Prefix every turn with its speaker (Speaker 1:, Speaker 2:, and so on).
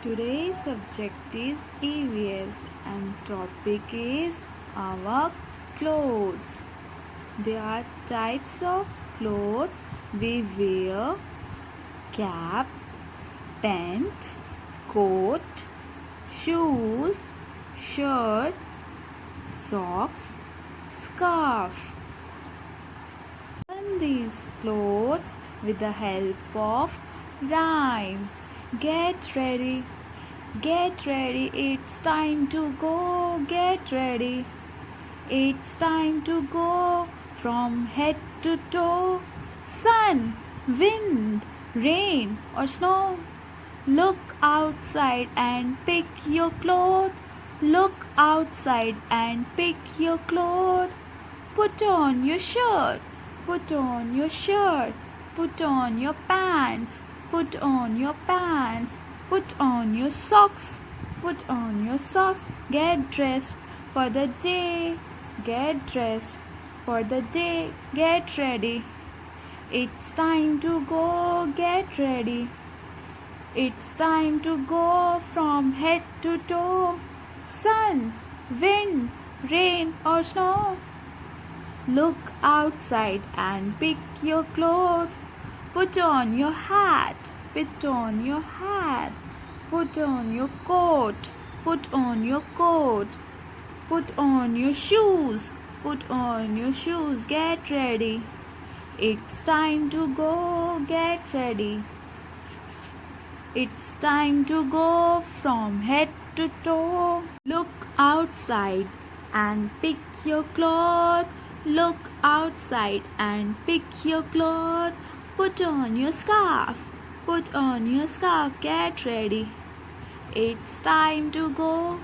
Speaker 1: Today's subject is EVS and topic is our clothes. There are types of clothes we wear: cap, pant, coat, shoes, shirt, socks, scarf. Learn these clothes with the help of rhyme. Get ready. Get ready, it's time to go. Get ready, it's time to go. From head to toe, sun, wind, rain, or snow. Look outside and pick your clothes. Look outside and pick your clothes. Put on your shirt. Put on your shirt. Put on your pants. Put on your pants. Put on your socks. Put on your socks. Get dressed for the day. Get dressed for the day. Get ready. It's time to go. Get ready. It's time to go from head to toe. Sun, wind, rain, or snow. Look outside and pick your clothes. Put on your hat. Put on your hat. Put on your coat. Put on your coat. Put on your shoes. Put on your shoes. Get ready. It's time to go. Get ready. It's time to go from head to toe. Look outside and pick your clothes. Look outside and pick your clothes. Put on your scarf. Put on your scarf. Get ready. It's time to go.